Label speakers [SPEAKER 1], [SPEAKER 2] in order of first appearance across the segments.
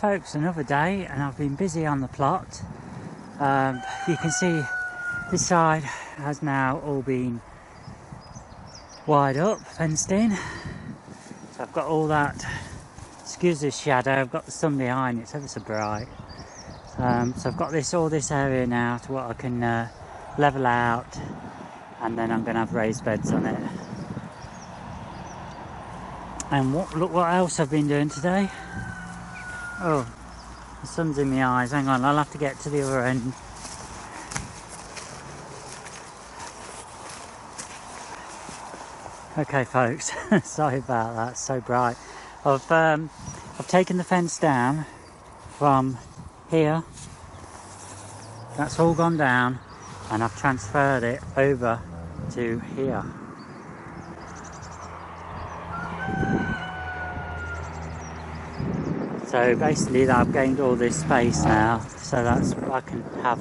[SPEAKER 1] folks, another day, and I've been busy on the plot. You can see this side has now all been wired up, fenced in. So I've got all that, excuse this shadow, I've got the sun behind, it's ever so bright. So I've got all this area now to what I can level out, and then I'm going to have raised beds on it. And look what else I've been doing today. Oh, the sun's in my eyes. Hang on, I'll have to get to the other end. Okay, folks, sorry about that. It's so bright. I've taken the fence down from here. That's all gone down, and I've transferred it over to here. So basically I've gained all this space now, so that's I can have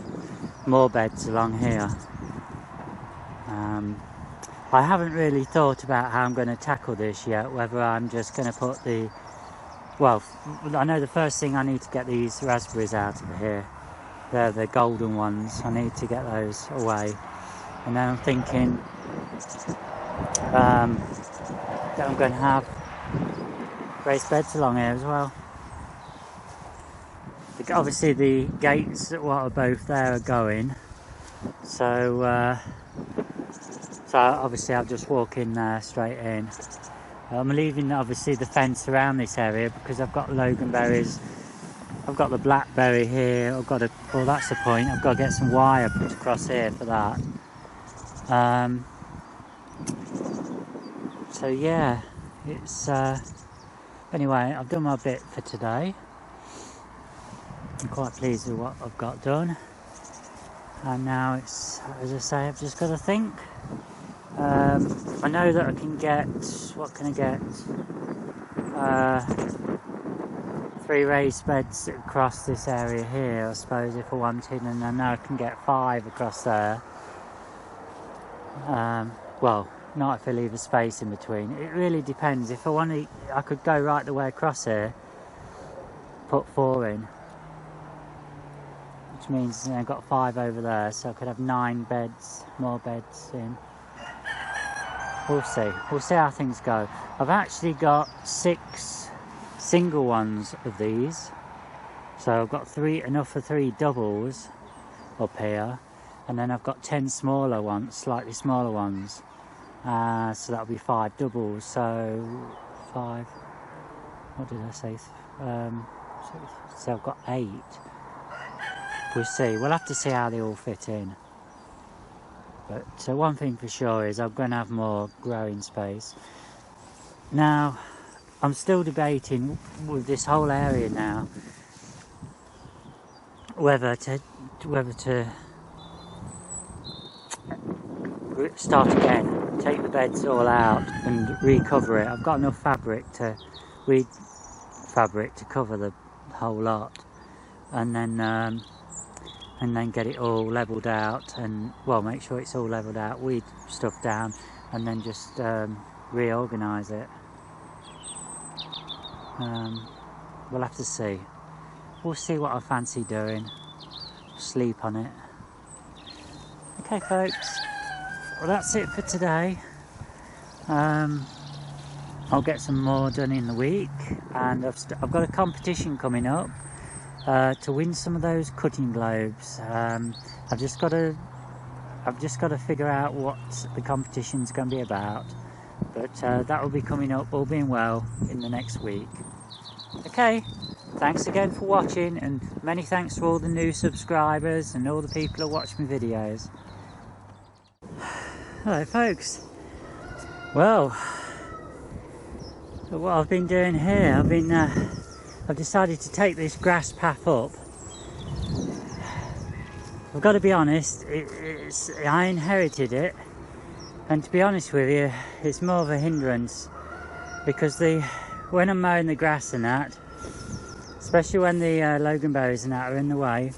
[SPEAKER 1] more beds along here. I haven't really thought about how I'm going to tackle this yet, whether I'm just going to put well, I know the first thing I need to get these raspberries out of here. They're the golden ones, I need to get those away. And then I'm thinking that I'm going to have raised beds along here as well. Obviously the gates that are both there are going, so obviously I'll just walk in there straight in. I'm leaving obviously the fence around this area because I've got loganberries, I've got the blackberry here, I've got to, well that's the point, I've got to get some wire put across here for that. So yeah, it's anyway, I've done my bit for today. I'm quite pleased with what I've got done, and now it's, as I say, I've just got to think. I know that I can get, what can I get? 3 raised beds across this area here, I suppose, if I wanted, and I know I can get 5 across there. Well, not if I leave a space in between. It really depends. If I wanted, I could go right the way across here, put 4 in. Which means I've got 5 over there, so I could have 9 beds, more beds in. We'll see how things go. I've actually got 6 single ones of these, so I've got enough for 3 doubles up here, and then I've got 10 smaller ones, slightly smaller ones, so that'll be 5 doubles, so 5, what did I say, so I've got 8. We'll see. We'll have to see how they all fit in. But one thing for sure is I'm going to have more growing space. Now, I'm still debating with this whole area now whether to start again, take the beds all out and recover it. I've got enough fabric to cover the whole lot, and then get it all levelled out, and well, make sure it's all levelled out, weed stuff down, and then just reorganise it. We'll have to see. We'll see what I fancy doing. Sleep on it. Okay, folks. Well, that's it for today. I'll get some more done in the week, and I've got a competition coming up. To win some of those cutting globes. I've just got to figure out what the competition's going to be about, but that will be coming up, all being well, in the next week. Okay, thanks again for watching, and many thanks to all the new subscribers and all the people who watch my videos. Hello folks. Well, what I've been doing here, I've decided to take this grass path up. I've got to be honest, I inherited it, and to be honest with you, it's more of a hindrance, because when I'm mowing the grass and that, especially when the loganberries and that are in the way,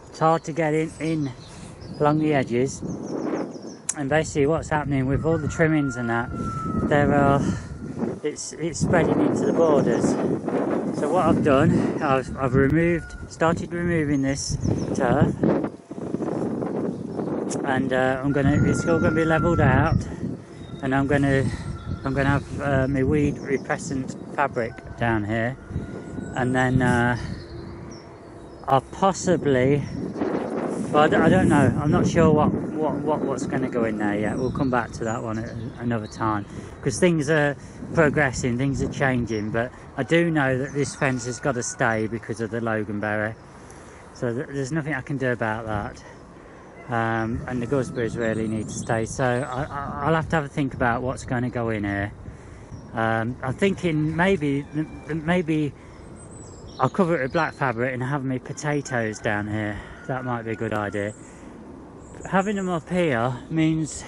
[SPEAKER 1] it's hard to get in along the edges. And basically what's happening with all the trimmings and that, it's spreading into the borders. So what I've done, I've started removing this turf, and it's all gonna be levelled out, and I'm gonna have my weed repellent fabric down here, and then I'll possibly, well, I don't know, I'm not sure what's going to go in there yet. We'll come back to that one at another time, because things are progressing, things are changing, but I do know that this fence has got to stay because of the loganberry, so there's nothing I can do about that. And the gooseberries really need to stay, so I'll have to have a think about what's going to go in here. I'm thinking maybe I'll cover it with black fabric and have my potatoes down here. That might be a good idea. Having them up here means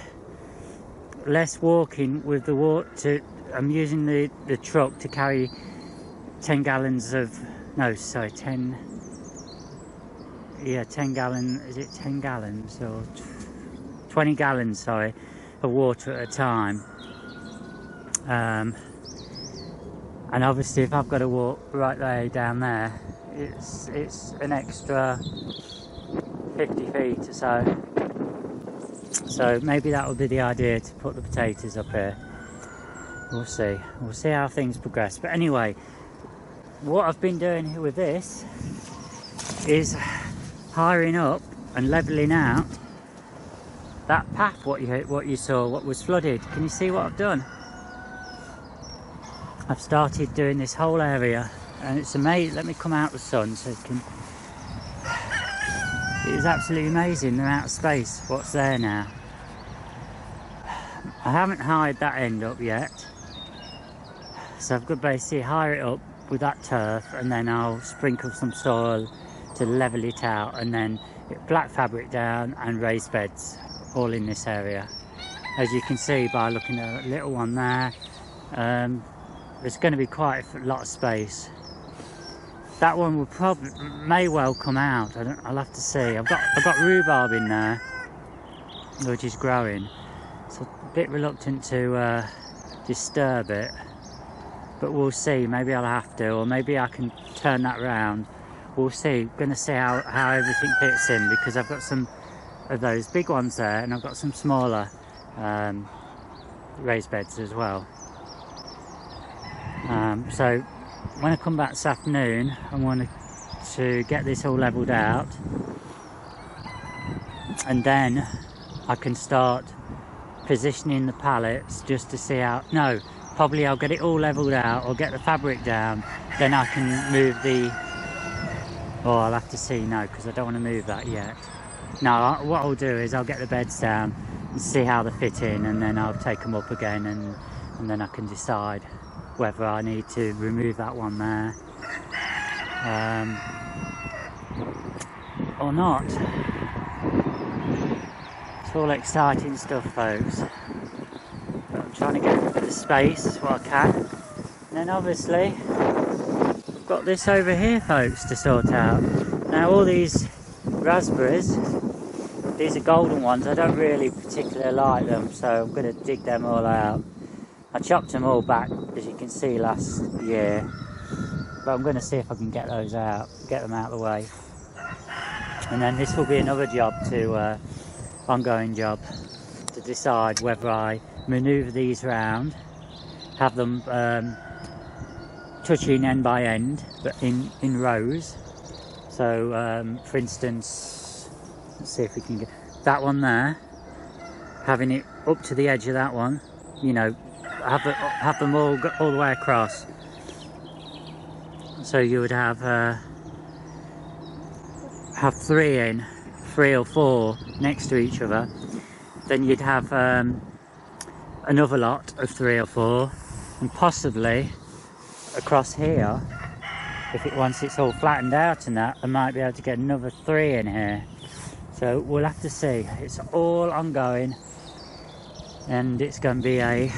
[SPEAKER 1] less walking with the water. I'm using the truck to carry 10 gallons of, no, sorry, 10 gallons, is it 10 gallons or 20 gallons, sorry, of water at a time. And obviously if I've got to walk right there down there, it's an extra 50 feet or so. So maybe that would be the idea, to put the potatoes up here. We'll see how things progress. But anyway, what I've been doing with this is hiring up and levelling out that path, what you saw, what was flooded. Can you see what I've done? I've started doing this whole area, and it's amazing. Let me come out the sun so you can. It is absolutely amazing the amount of space what's there now. I haven't hired that end up yet, so I've got to basically hire it up with that turf, and then I'll sprinkle some soil to level it out, and then black fabric down and raised beds all in this area. As you can see by looking at a little one there, there's going to be quite a lot of space. That one will may well come out. I'll have to see. I've got rhubarb in there, which is growing, so a bit reluctant to disturb it, but we'll see. Maybe I'll have to, or maybe I can turn that round. We'll see. Going to see how everything fits in, because I've got some of those big ones there, and I've got some smaller raised beds as well. So when I come back this afternoon, I want to get this all levelled out, and then I can start positioning the pallets just to see how. No, probably I'll get it all levelled out, or get the fabric down, then I can move the. Oh, I'll have to see. No, because I don't want to move that yet. No, what I'll do is I'll get the beds down and see how they fit in, and then I'll take them up again, and then I can decide whether I need to remove that one there or not. It's all exciting stuff, folks. But I'm trying to get the space what I can, and then obviously I've got this over here, folks, to sort out. Now all these raspberries, these are golden ones. I don't really particularly like them, so I'm going to dig them all out. I chopped them all back, as you can see, last year, but I'm going to see if I can get those out, get them out of the way, and then this will be another job ongoing job, to decide whether I manoeuvre these round, have them touching end by end, but in rows. So for instance, let's see if we can get that one there, having it up to the edge of that one, you know, have them all the way across. So you would have three or four next to each other. Then you'd have another lot of 3 or 4, and possibly across here, once it's all flattened out and that, I might be able to get another 3 in here. So we'll have to see. It's all ongoing, and it's going to be a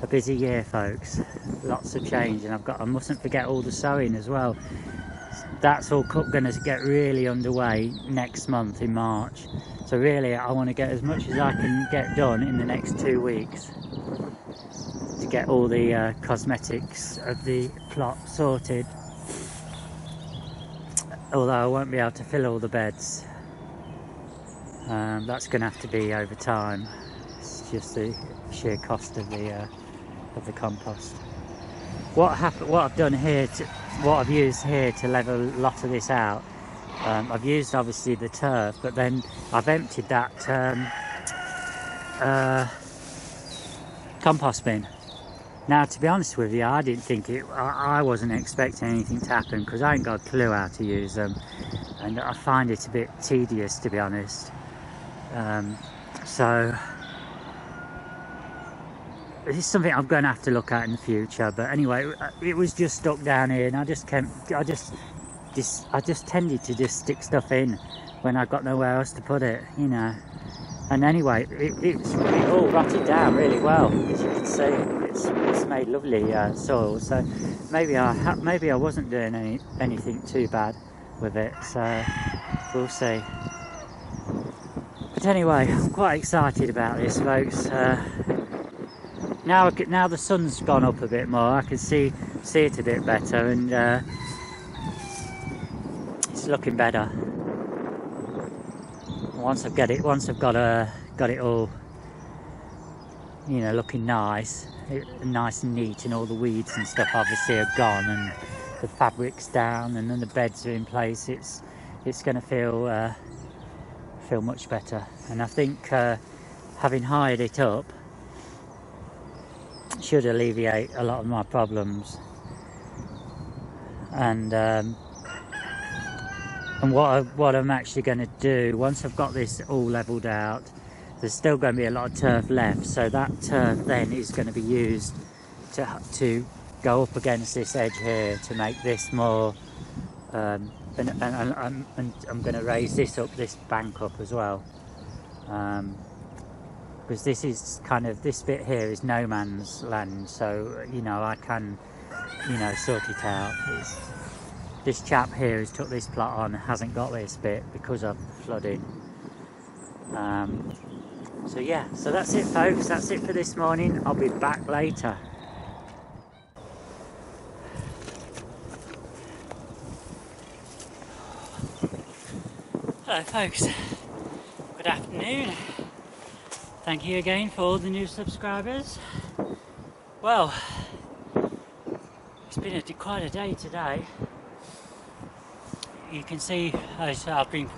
[SPEAKER 1] busy year, folks. Lots of change, and I mustn't forget all the sowing as well. That's all going to get really underway next month in March. So really I want to get as much as I can get done in the next 2 weeks to get all the cosmetics of the plot sorted. although I won't be able to fill all the beds. That's going to have to be over time. It's just the sheer cost of the compost. What I've done here, what I've used here to level a lot of this out, I've used obviously the turf, but then I've emptied that compost bin. Now, to be honest with you, I didn't think I wasn't expecting anything to happen because I ain't got a clue how to use them, and I find it a bit tedious, to be honest. So it's something I'm going to have to look at in the future. But anyway, it was just stuck down here, and I just tended to just stick stuff in when I got nowhere else to put it, you know. And anyway, it all rotted down really well, as you can see. It's made lovely soil. So maybe I wasn't doing anything too bad with it. So we'll see. But anyway, I'm quite excited about this, folks. Now the sun's gone up a bit more. I can see it a bit better, and it's looking better. Once I've got it all, you know, looking nice and neat, and all the weeds and stuff obviously are gone, and the fabric's down, and then the beds are in place. It's going to feel much better, and I think having hired it up should alleviate a lot of my problems. And what I'm actually going to do, once I've got this all levelled out, there's still going to be a lot of turf left, so that turf then is going to be used to go up against this edge here to make this more, and I'm going to raise this bank up as well, because this is this bit here is no man's land, so you know I can, you know, sort it out. This chap here who's took this plot on hasn't got this bit because of flooding. So yeah, so that's it, folks. That's it for this morning. I'll be back later. Hello, folks. Good afternoon. Thank you again for all the new subscribers. Well, it's been quite a day today. You can see as I've been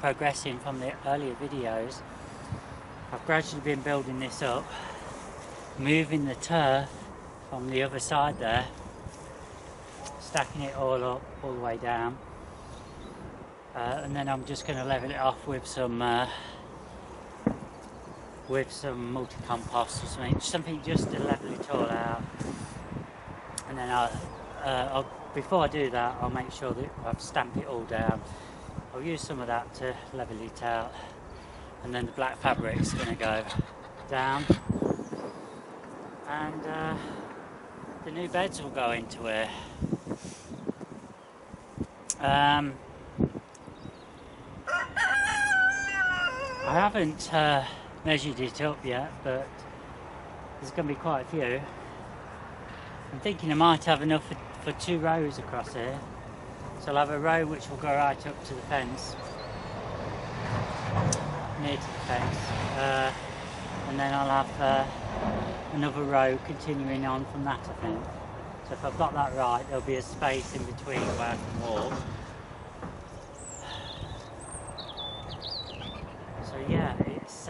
[SPEAKER 1] progressing from the earlier videos, I've gradually been building this up, moving the turf from the other side there, stacking it all up all the way down, and then I'm just going to level it off with some multi-compost or something just to level it all out. And then before I do that, I'll make sure that I've stamped it all down. I'll use some of that to level it out, and then the black fabric's going to go down, and the new beds will go into here. I haven't measured it up yet, but there's going to be quite a few. I'm thinking I might have enough for 2 rows across here. So I'll have a row which will go right up to the fence, near to the fence, and then I'll have another row continuing on from that, I think. So if I've got that right, there'll be a space in between where I can walk. So yeah, it's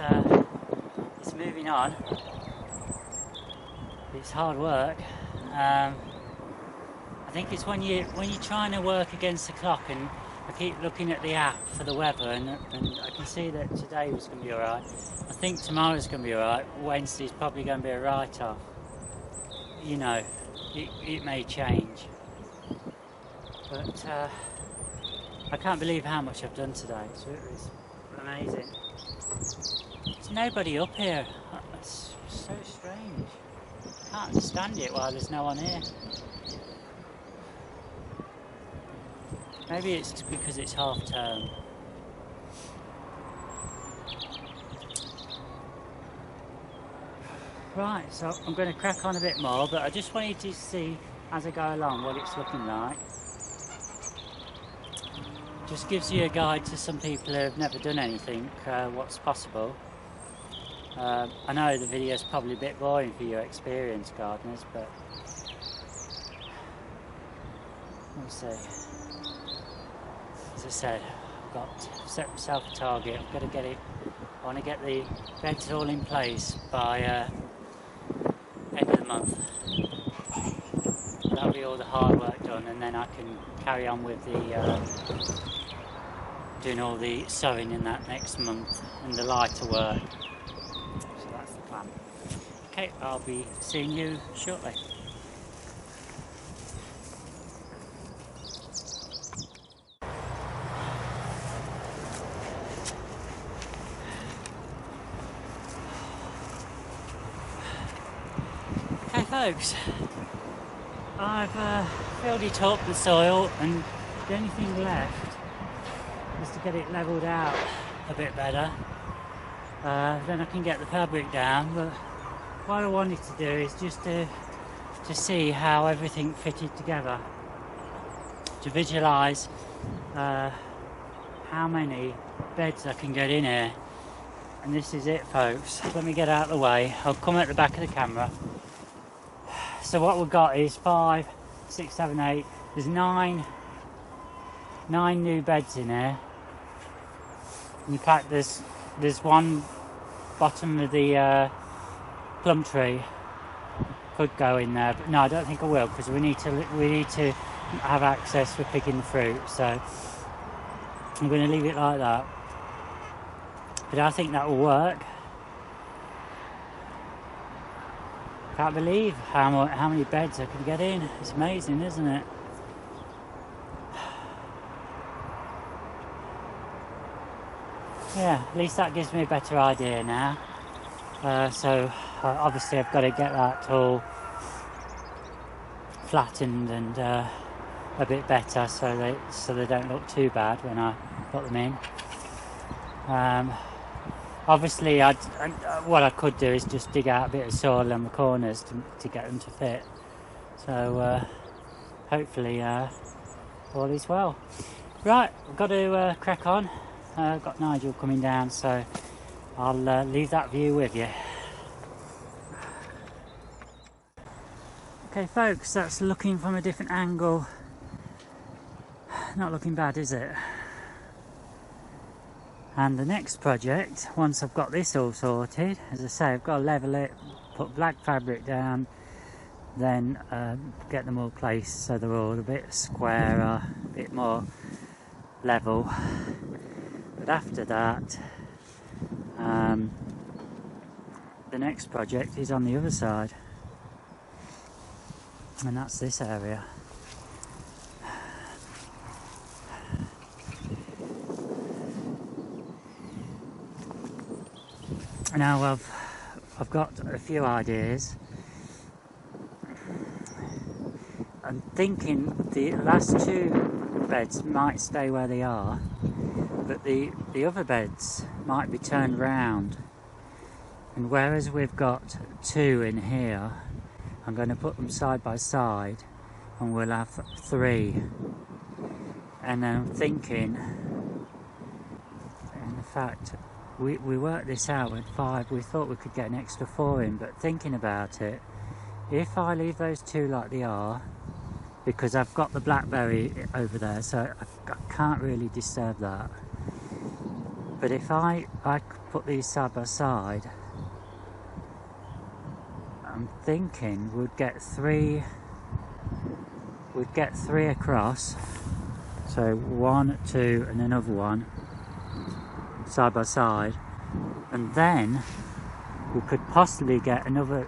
[SPEAKER 1] moving on. It's hard work. I think it's when you're trying to work against the clock, and I keep looking at the app for the weather, and I can see that today was going to be alright. I think tomorrow's going to be alright. Wednesday's probably going to be a write-off. You know, it may change. But I can't believe how much I've done today. It's amazing. There's nobody up here. It's so strange. I can't understand it while there's no one here. Maybe it's because it's half term. Right, so I'm going to crack on a bit more, but I just wanted to see as I go along what it's looking like. just gives you a guide to some people who have never done anything, what's possible. I know the video is probably a bit boring for your experienced gardeners, but we'll see. As I said, I've got to set myself a target. I've got to get it. I want to get the beds all in place by end of the month. That'll be all the hard work done, and then I can carry on with the doing all the sowing in that next month and the lighter work. So that's the plan. Okay, I'll be seeing you shortly. Okay folks, I've filled it up, the soil, and the only thing left is to get it levelled out a bit better. Then I can get the fabric down, but what I wanted to do is just to see how everything fitted together, to visualise how many beds I can get in here. And this is it folks. Let me get out of the way. I'll come at the back of the camera. So what we've got is 5, 6, 7, 8. There's 9 new beds in here. In fact, there's one bottom of the plum tree could go in there, but no, I don't think I will, because we need to have access for picking the fruit. So I'm going to leave it like that. But I think that will work. Can't believe how many beds I could get in. It's amazing, isn't it? Yeah, at least that gives me a better idea now. So obviously I've got to get that all flattened and a bit better, so they don't look too bad when I put them in. Obviously, what I could do is just dig out a bit of soil on the corners to get them to fit. So hopefully all is well. Right, I've got to crack on. I've got Nigel coming down, so I'll leave that view with you. Okay folks, that's looking from a different angle. Not looking bad, is it? And the next project, once I've got this all sorted, as I say, I've got to level it, put black fabric down, then get them all placed so they're all a bit squarer, a bit more level. But after that, the next project is on the other side, and that's this area. Now I've got a few ideas. I'm thinking the last 2 beds might stay where they are, but the other beds might be turned round. And whereas we've got 2 in here, I'm going to put them side by side, and we'll have 3. And then I'm thinking, in fact, we worked this out with 5. We thought we could get an extra 4 in, but thinking about it, if I leave those 2 like they are, because I've got the blackberry over there, so I can't really disturb that. But if I put these side by side, I'm thinking we'd get 3 across. So 1, 2 and another one side by side, and then we could possibly get another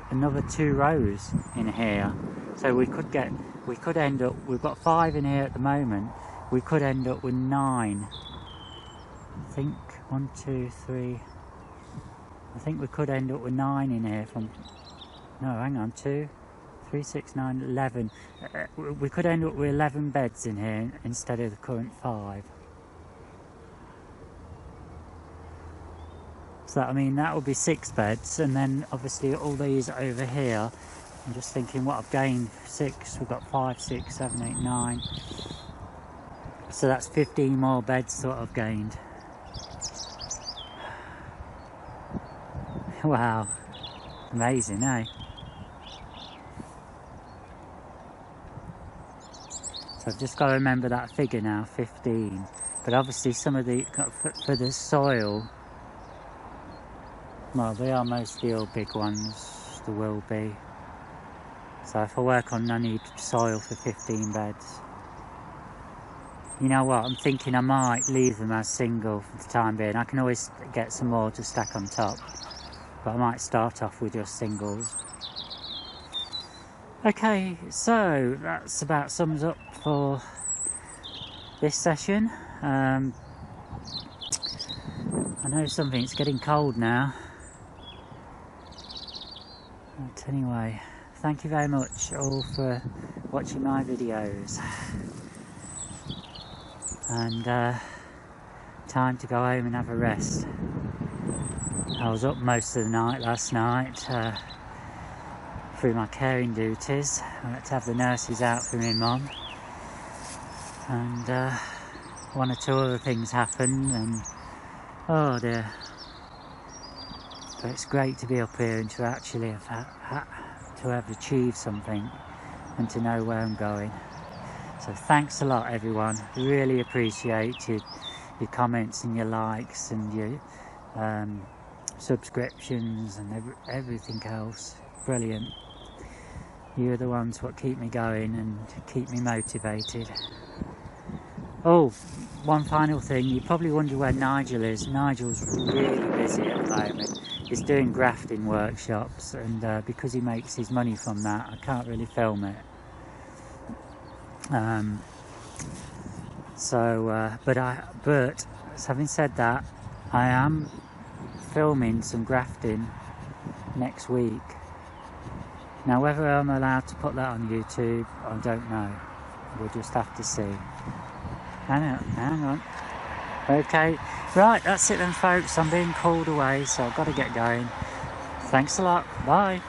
[SPEAKER 1] 2 rows in here. So we could end up, we've got 5 in here at the moment, we could end up with 9. I think 1, 2, 3, I think we could end up with 9 in here from, no hang on, 2, 3, 6, 9, 11. We could end up with 11 beds in here instead of the current 5. So I mean that would be 6 beds, and then obviously all these over here, I'm just thinking what I've gained, 6, we've got 5, 6, 7, 8, 9. So that's 15 more beds that I've gained. Wow, amazing, eh? So I've just got to remember that figure now, 15. But obviously some of the, for the soil, well, they are mostly all big ones, there will be. So if I work on, I need soil for 15 beds. You know what, I'm thinking I might leave them as single for the time being. I can always get some more to stack on top, but I might start off with just singles. Okay, so that's about sums up for this session. I know it's getting cold now. But anyway, thank you very much all for watching my videos. And time to go home and have a rest. I was up most of the night last night through my caring duties. I had to have the nurses out for me and Mum, and one or two other things happened, and oh dear. But it's great to be up here and to actually have achieved something and to know where I'm going. So thanks a lot, everyone. Really appreciate your comments and your likes and your subscriptions and everything else. Brilliant. You're the ones what keep me going and keep me motivated. Oh, one final thing. You probably wonder where Nigel is. Nigel's really busy at the moment. He's doing grafting workshops, and because he makes his money from that, I can't really film it. But having said that, I am filming some grafting next week. Now whether I'm allowed to put that on YouTube, I don't know. We'll just have to see. Hang on. Okay, right, that's it then folks. I'm being called away, so I've got to get going. Thanks a lot. Bye.